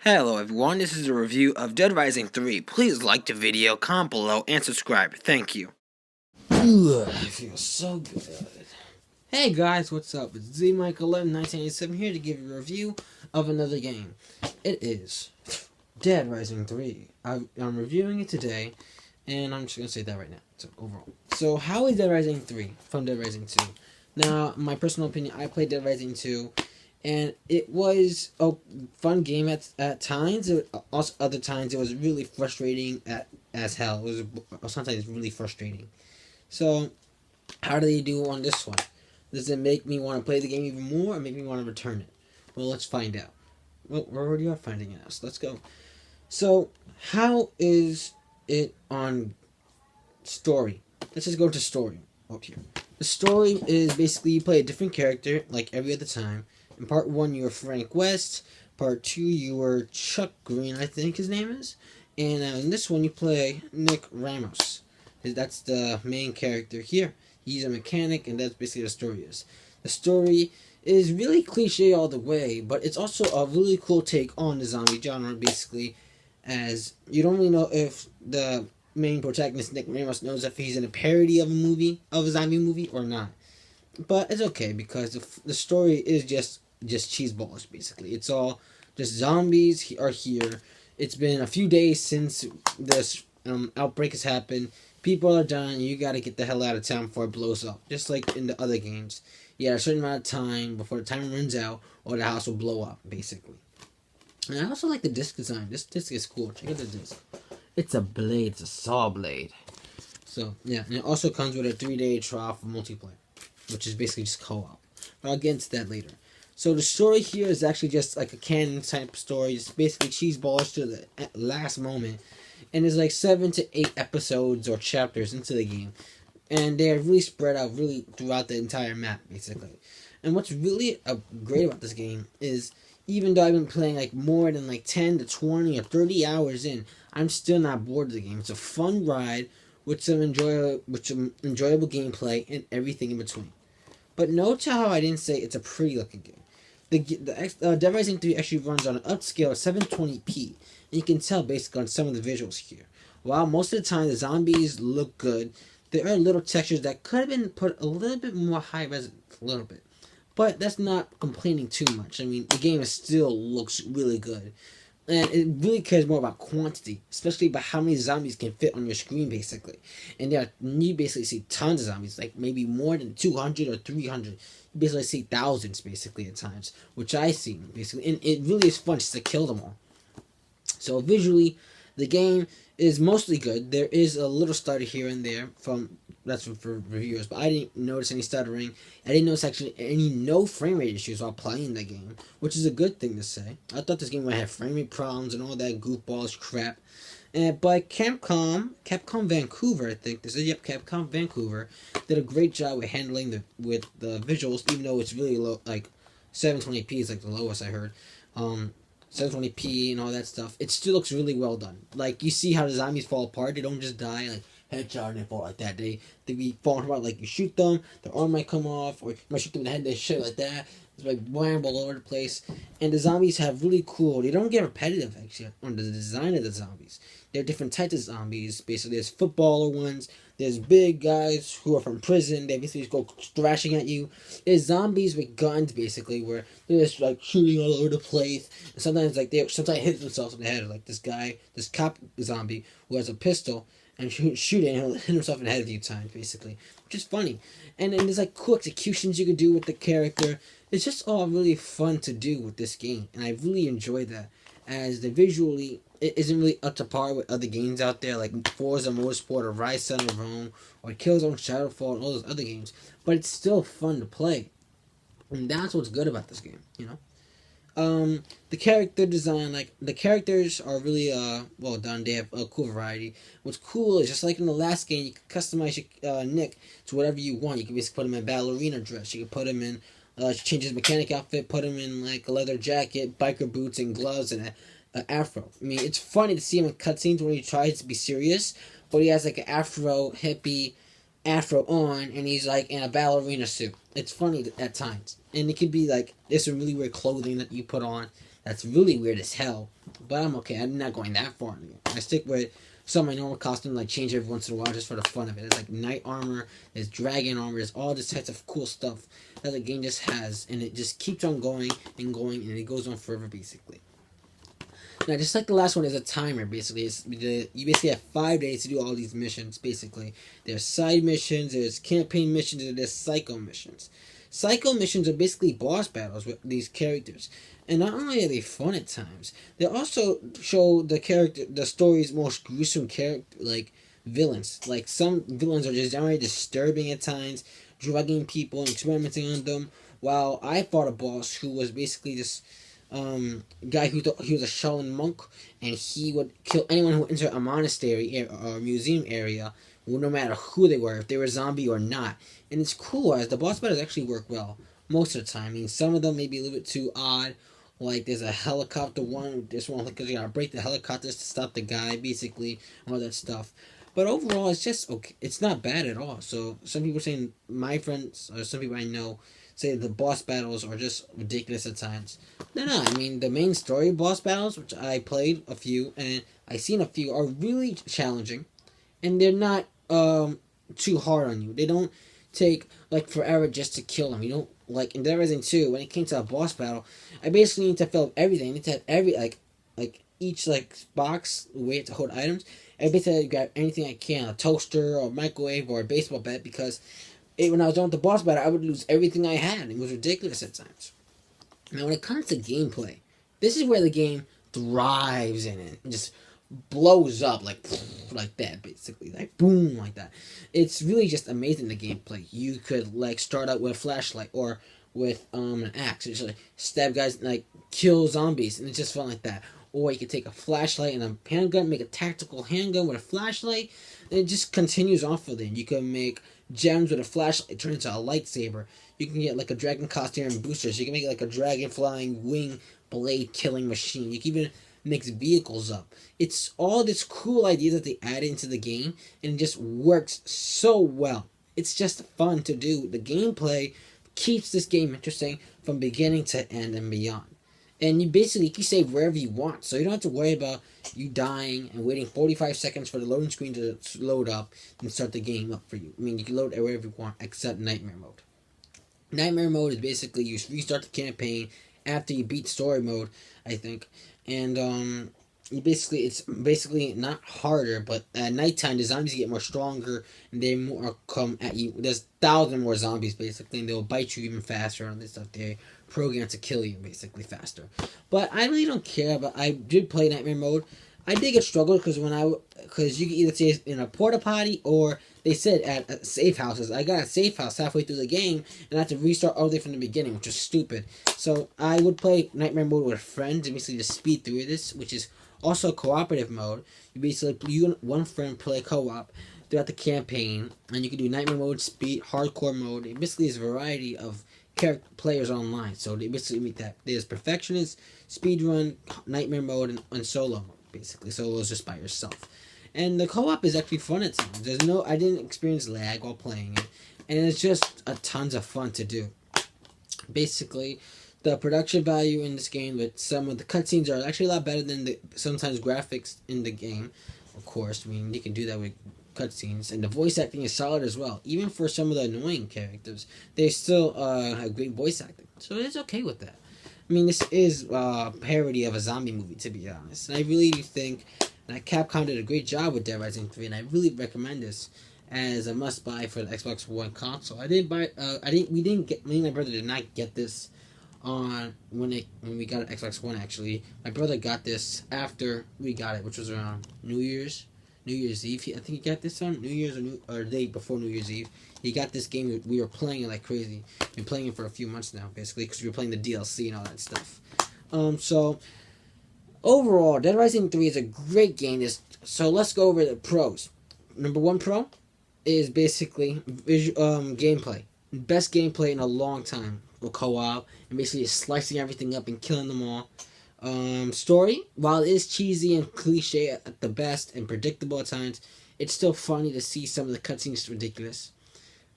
Hello everyone, this is a review of Dead Rising 3. Please like the video, comment below, and subscribe. Thank you. Ugh, I feel so good. Hey guys, what's up? It's ZMike111987 here to give you a review of another game. It is Dead Rising 3. I'm reviewing it today, and I'm just going to say that right now. So, overall. So, how is Dead Rising 3 from Dead Rising 2? Now, my personal opinion, I played Dead Rising 2, and it was a fun game at times. Also, other times, it was really frustrating as hell. It was sometimes really frustrating. So, how do they do on this one? Does it make me want to play the game even more or make me want to return it? Well, let's find out. Well, we already are finding out, so let's go. So, how is it on story? Let's just go to story up here. The story is basically you play a different character like every other time. In part 1, you were Frank West. Part 2, you were Chuck Green, I think his name is. And in this one, you play Nick Ramos. That's the main character here. He's a mechanic, and that's basically the story is. The story is really cliche all the way, but it's also a really cool take on the zombie genre, basically, as you don't really know if the main protagonist, Nick Ramos, knows if he's in a parody of a zombie movie, or not. But it's okay, because the story is just cheeseballs, basically. It's all just zombies are here. It's been a few days since this outbreak has happened. People are dying. You gotta get the hell out of town before it blows up. Just like in the other games. You got a certain amount of time before the time runs out, or the house will blow up, basically. And I also like the disc design. This disc is cool. Check out the disc. It's a blade. It's a saw blade. So, yeah. And it also comes with a 3-day trial for multiplayer, which is basically just co-op. But I'll get into that later. So the story here is actually just like a canon type story. It's basically cheeseballs to the last moment. And there's like 7 to 8 episodes or chapters into the game. And they are really spread out really throughout the entire map, basically. And what's really great about this game is, even though I've been playing like more than like 10 to 20 or 30 hours in, I'm still not bored of the game. It's a fun ride with some enjoyable gameplay and everything in between. But note how I didn't say it's a pretty looking game. Dead Rising 3 actually runs on an upscale 720p. And you can tell basically on some of the visuals here. While most of the time the zombies look good, there are little textures that could have been put a little bit more high res, a little bit. But that's not complaining too much. I mean, the game still looks really good. And it really cares more about quantity, especially about how many zombies can fit on your screen, basically. And you basically see tons of zombies, like maybe more than 200 or 300. You basically see thousands, basically, at times, which I see, basically. And it really is fun just to kill them all. So visually, the game is mostly good. There is a little stutter here and there that's for reviewers, but I didn't notice any stuttering. I didn't notice actually no frame rate issues while playing the game, which is a good thing to say. I thought this game might have frame rate problems and all that goofballs crap. But Capcom Vancouver, I think this is, yep, Capcom Vancouver did a great job with handling the visuals, even though it's really low, like 720p is like the lowest I heard. 720p and all that stuff. It still looks really well done. Like, you see how the zombies fall apart. They don't just die like headshot and they fall like that. They be falling apart. Like, you shoot them, their arm might come off, or you might shoot them in the head, they shoot like that. It's like wham all over the place. And the zombies have really cool. They don't get repetitive actually on the design of the zombies. There are different types of zombies. Basically, there's footballer ones. There's big guys who are from prison. They basically just go thrashing at you. There's zombies with guns, basically, where they're just like shooting all over the place. And sometimes they hit themselves in the head. Like this cop zombie who has a pistol and shoot it, and he'll hit himself in the head a few times, basically, which is funny. And there's like cool executions you can do with the character. It's just all really fun to do with this game, and I really enjoy that. As the visually, it isn't really up to par with other games out there like Forza Motorsport or Rise Son of Rome or Killzone Shadowfall and all those other games, but it's still fun to play, and that's what's good about this game, you know. The character design, like the characters are really well done. They have a cool variety. What's cool is, just like in the last game, you can customize your Nick to whatever you want. You can basically put him in a ballerina dress. You can put him in change his mechanic outfit, put him in like a leather jacket, biker boots, and gloves, and an afro. I mean, it's funny to see him in cutscenes when he tries to be serious, but he has like an hippie afro on, and he's like in a ballerina suit. It's funny at times, and it could be like there's some really weird clothing that you put on that's really weird as hell. but I'm okay. I'm not going that far in the game. I stick with some of my normal costume, like change every once in a while just for the fun of it. It's like knight armor, there's dragon armor, there's all this types of cool stuff that the game just has, and it just keeps on going and going, and it goes on forever basically. Now, just like the last one, is a timer. Basically, you basically have 5 days to do all these missions. Basically, there's side missions, there's campaign missions, and there's psycho missions. Psycho missions are basically boss battles with these characters, and not only are they fun at times, they also show the story's most gruesome character, like villains. Like some villains are just downright disturbing at times, drugging people and experimenting on them. While I fought a boss who was basically this guy who thought he was a Shaolin monk, and he would kill anyone who entered a monastery or museum area, no matter who they were, if they were a zombie or not. And it's cool as the boss battles actually work well most of the time. I mean, some of them may be a little bit too odd. Like there's a helicopter one. This one because you gotta break the helicopters to stop the guy, basically, all that stuff. But overall, it's just okay. It's not bad at all. So some people saying, my friends or some people I know say the boss battles are just ridiculous at times. No. I mean, the main story boss battles, which I played a few and I seen a few, are really challenging, and they're not too hard on you. They don't take like forever just to kill them. You don't like in DeadRising 2 when it came to a boss battle. I basically need to fill up everything. I need to have every like each like box way to hold items. I basically grab anything I can, a toaster or a microwave or a baseball bat, because when I was done with the boss battle, I would lose everything I had. It was ridiculous at times. Now, when it comes to gameplay, this is where the game thrives in it. And just blows up like that, basically. Like, boom, like that. It's really just amazing, the gameplay. You could, like, start out with a flashlight or with an axe. Just, like, stab guys, like, kill zombies, and it's just fun like that. Or you could take a flashlight and a handgun, make a tactical handgun with a flashlight, and it just continues on for them. You can make gems with a flashlight, turn into a lightsaber. You can get like a dragon costume and boosters. You can make like a dragon flying wing blade killing machine. You can even mix vehicles up. It's all this cool idea that they add into the game, and it just works so well. It's just fun to do. The gameplay keeps this game interesting from beginning to end and beyond. And you basically can save wherever you want, so you don't have to worry about you dying and waiting 45 seconds for the loading screen to load up and start the game up for you. I mean, you can load it wherever you want except Nightmare Mode. Nightmare Mode is basically you restart the campaign after you beat story mode, I think. And it's basically not harder, but at nighttime the zombies get more stronger and they more come at you. There's 1,000 more zombies basically, and they'll bite you even faster and this stuff. They're programmed to kill you basically faster. But I really don't care. But I did play Nightmare Mode. I did get struggled because you can either stay in a porta potty, or they said at safe houses. I got a safe house halfway through the game and I had to restart all the way from the beginning, which was stupid. So I would play Nightmare Mode with friends and basically just speed through this, which is also cooperative mode. You and one friend play co-op throughout the campaign, and you can do Nightmare Mode, speed, hardcore mode. It basically is a variety of players online. So they basically make that. There's perfectionist, speedrun, Nightmare Mode, and solo mode. Basically, solo is just by yourself. And the co-op is actually fun at times. I didn't experience lag while playing it, and it's just a tons of fun to do. Basically, the production value in this game with some of the cutscenes are actually a lot better than the sometimes graphics in the game. Of course, I mean, you can do that with cutscenes, and the voice acting is solid as well. Even for some of the annoying characters, they still have great voice acting, so it's okay with that. I mean, this is a parody of a zombie movie, to be honest, and I really think that Capcom did a great job with DeadRising 3, and I really recommend this as a must-buy for the Xbox One console. Me and my brother did not get this on when we got an Xbox One. Actually, my brother got this after we got it, which was around New Year's Eve. I think he got this on New Year's or the day before New Year's Eve. He got this game. We were playing it like crazy. Been playing it for a few months now, basically, because we were playing the DLC and all that stuff. So overall, DeadRising 3 is a great game. So let's go over the pros. Number one pro is basically gameplay. Best gameplay in a long time with co-op, and basically just slicing everything up and killing them all. Story, while it is cheesy and cliche at the best and predictable at times, it's still funny to see some of the cutscenes ridiculous.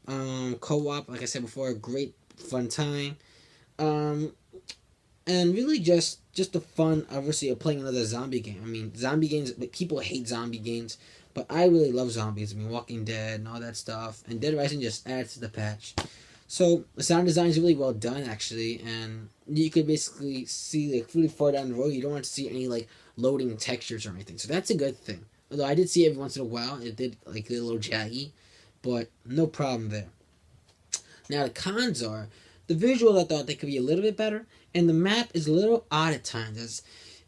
Co-op, like I said before, a great fun time. and really just the fun, obviously, of playing another zombie game. I mean, zombie games, people hate zombie games, but I really love zombies. I mean, Walking Dead and all that stuff, and Dead Rising just adds to the patch. So the sound design is really well done, actually, and you could basically see like really far down the road. You don't want to see any like loading textures or anything, so that's a good thing. Although I did see it every once in a while, it did like get a little jaggy, but no problem there. Now the cons are the visual. I thought they could be a little bit better, and the map is a little odd at times. As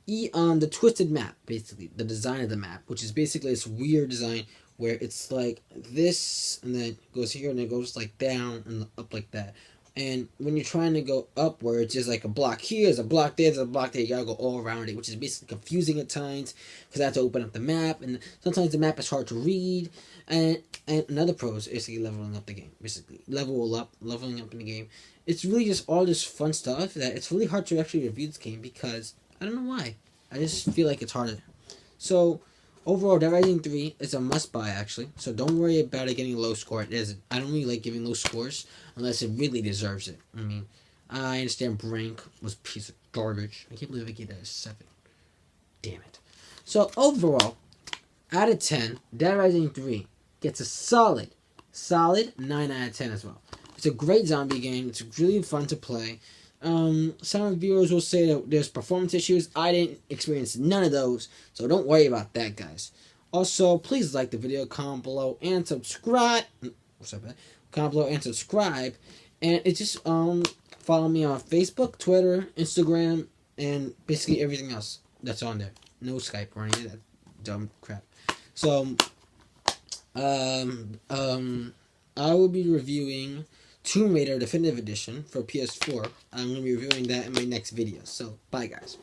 the twisted map, basically the design of the map, which is basically this weird design where it's like this, and then it goes here, and it goes like down and up like that. And when you're trying to go upwards, there's like a block here, there's a block there, there's a block there. You gotta go all around it, which is basically confusing at times because I have to open up the map, and sometimes the map is hard to read. And another pro is basically leveling up the game. Basically, leveling up in the game. It's really just all this fun stuff that it's really hard to actually review this game because I don't know why. I just feel like it's harder. So overall, Dead Rising 3 is a must-buy, actually. So don't worry about it getting a low score. It isn't. I don't really like giving low scores unless it really deserves it. I mean, I understand Brink was a piece of garbage. I can't believe I gave that a 7. Damn it. So overall, out of 10, Dead Rising 3 gets a solid 9 out of 10 as well. It's a great zombie game. It's really fun to play. Some reviewers will say that there's performance issues. I didn't experience none of those, so don't worry about that, guys. Also, please like the video, comment below, and subscribe. What's up, man? Comment below and subscribe. And it's just follow me on Facebook, Twitter, Instagram, and basically everything else that's on there. No Skype or any of that dumb crap. So, I will be reviewing Tomb Raider Definitive Edition for PS4. I'm going to be reviewing that in my next video. So, bye guys.